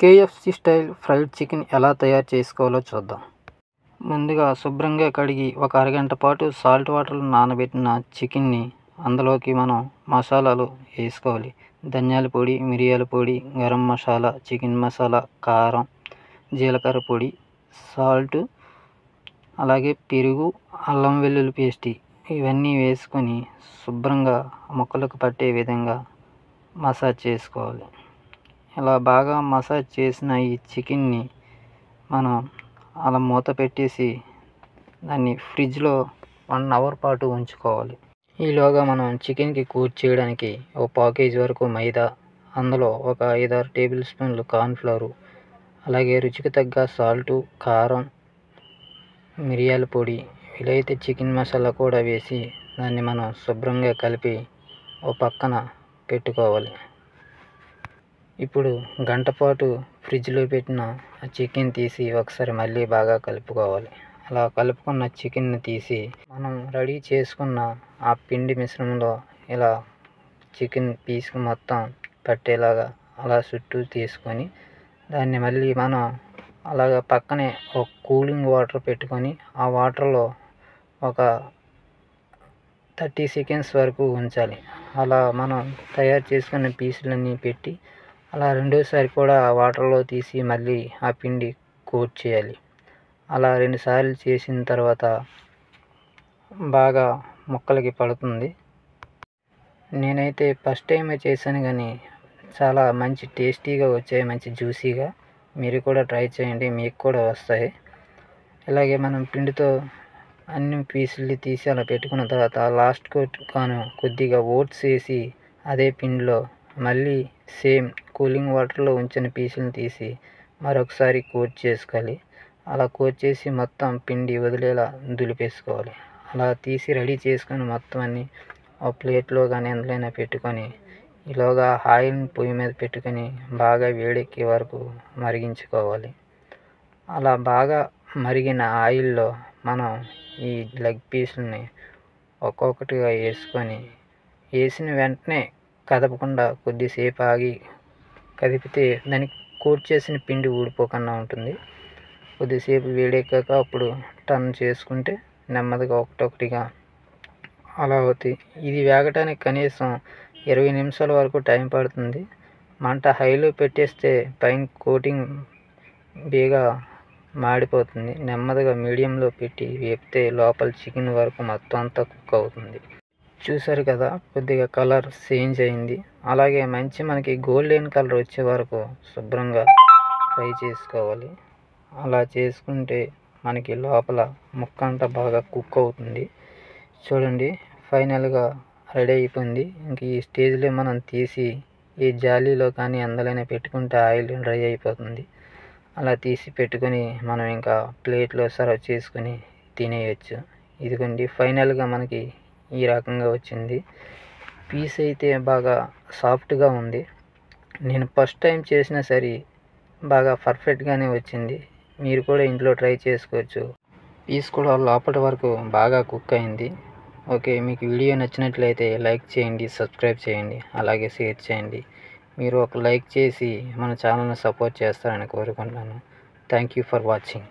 KFC style fried chicken ఎలా తయారు చేసుకోవాలో చూద్దాం. ముందుగా శుభ్రంగా కడిగి ఒక అరగంట పాటు సాల్ట్ వాటర్లో నానబెట్టిన చికెన్ని అందులోకి మనం మసాలాలు వేసుకోవాలి. ధనియాల పొడి, మిరియాల పొడి, గరం మసాలా, చికెన్ మసాలా, కారం, జీలకర్ర పొడి, సాల్ట్, అలాగే పెరుగు, అల్లం వెల్లుల్లి పేస్ట్ ఇవన్నీ వేసుకొని శుభ్రంగా ముక్కలకు పట్టే విధంగా మసాజ్ చేసుకోవాలి. ఇలా బాగా మసాజ్ చేసిన ఈ చికెన్ని మనం అలా మూత పెట్టేసి దాన్ని ఫ్రిడ్జ్లో 1 అవర్ పాటు ఉంచుకోవాలి. ఈలోగా మనం చికెన్కి కూర చేయడానికి ఒక పావు కేజీ వరకు మైదా, అందులో ఒక 5-6 టేబుల్ స్పూన్లు కార్న్ఫ్లవరు, అలాగే రుచికి తగ్గ సాల్టు, కారం, మిరియాల పొడి, వీలైతే చికెన్ మసాలా కూడా వేసి దాన్ని మనం శుభ్రంగా కలిపి ఓ పక్కన పెట్టుకోవాలి. ఇప్పుడు గంట పాటు ఫ్రిడ్జ్లో పెట్టిన ఆ చికెన్ తీసి ఒకసారి మళ్ళీ బాగా కలుపుకోవాలి. అలా కలుపుకున్న చికెన్ని తీసి మనం రెడీ చేసుకున్న ఆ పిండి మిశ్రమంలో ఇలా చికెన్ పీస్కి మొత్తం పట్టేలాగా అలా చుట్టూ తీసుకొని దాన్ని మళ్ళీ మనం అలాగ పక్కనే ఒక కూలింగ్ వాటర్ పెట్టుకొని ఆ వాటర్లో ఒక 30 సెకండ్స్ వరకు ఉంచాలి. అలా మనం తయారు చేసుకున్న పీసులన్నీ పెట్టి అలా రెండోసారి కూడా ఆ వాటర్లో తీసి మళ్ళీ ఆ పిండి కోట్ చేయాలి. అలా 2 సార్లు చేసిన తర్వాత బాగా ముక్కలకి పడుతుంది. నేనైతే ఫస్ట్ టైమే చేశాను కానీ చాలా మంచి టేస్టీగా వచ్చాయి, మంచి జ్యూసీగా. మీరు కూడా ట్రై చేయండి, మీకు కూడా వస్తాయి. ఇలాగే మనం పిండితో అన్ని పీసులు తీసి అలా పెట్టుకున్న తర్వాత లాస్ట్ కాను కొద్దిగా ఓట్స్ వేసి అదే పిండిలో మళ్ళీ సేమ్ కూలింగ్ వాటర్లో ఉంచిన పీసులను తీసి మరొకసారి కోట్ చేసుకోవాలి. అలా కోట్ చేసి మొత్తం పిండి వదిలేలా దులిపేసుకోవాలి. అలా తీసి రెడీ చేసుకొని మొత్తం అన్నీ ఒక ప్లేట్లో కానీ ఎందులోనే పెట్టుకొని ఈలోగా ఆయిల్ని పొయ్యి మీద పెట్టుకొని బాగా వేడెక్కే వరకు మరిగించుకోవాలి. అలా బాగా మరిగిన ఆయిల్లో మనం ఈ లెగ్ పీసులని ఒక్కొక్కటిగా వేసుకొని వేసిన వెంటనే కదపకుండా కొద్దిసేపు ఆగి కదిపితే దానికి కోట్ చేసిన పిండి ఊడిపోకుండా ఉంటుంది. కొద్దిసేపు వేడెక్కాక అప్పుడు టర్న్ చేసుకుంటే నెమ్మదిగా ఒకటొకటిగా అలా అవుతాయి. ఇది వేగటానికి కనీసం 20 నిమిషాల వరకు టైం పడుతుంది. మంట హైలో పెట్టేస్తే పైన కోటింగ్ బేగా మాడిపోతుంది. నెమ్మదిగా మీడియంలో పెట్టి వేపితే లోపల చికెన్ వరకు మొత్తం అంతా కుక్ అవుతుంది. చూసారు కదా, కొద్దిగా కలర్ చేంజ్ అయింది. అలాగే మంచి మనకి గోల్డెన్ కలర్ వచ్చే వరకు శుభ్రంగా ఫ్రై చేసుకోవాలి. అలా చేసుకుంటే మనకి లోపల ముక్క అంతా బాగా కుక్ అవుతుంది. చూడండి, ఫైనల్గా రెడీ అయిపోయింది. ఇంక ఈ స్టేజ్లో మనం తీసి ఈ జాలీలో కానీ అందులోనే పెట్టుకుంటే ఆయిల్ డ్రై అయిపోతుంది. అలా తీసి పెట్టుకొని మనం ఇంకా ప్లేట్లో సర్వ్ చేసుకొని తినేయచ్చు. ఇదిగోండి, ఫైనల్గా మనకి ఈ రకంగా వచ్చింది. పీస్ అయితే బాగా సాఫ్ట్గా ఉంది. నేను ఫస్ట్ టైం చేసినా సరే బాగా పర్ఫెక్ట్గానే వచ్చింది. మీరు కూడా ఇంట్లో ట్రై చేసుకోవచ్చు. పీస్ కూడా లోపటి వరకు బాగా కుక్ అయింది. ఓకే, మీకు వీడియో నచ్చినట్లయితే లైక్ చేయండి, సబ్స్క్రైబ్ చేయండి, అలాగే షేర్ చేయండి. మీరు ఒక లైక్ చేసి మన ఛానల్ని సపోర్ట్ చేస్తారని కోరుకుంటున్నాను. Thank you for watching.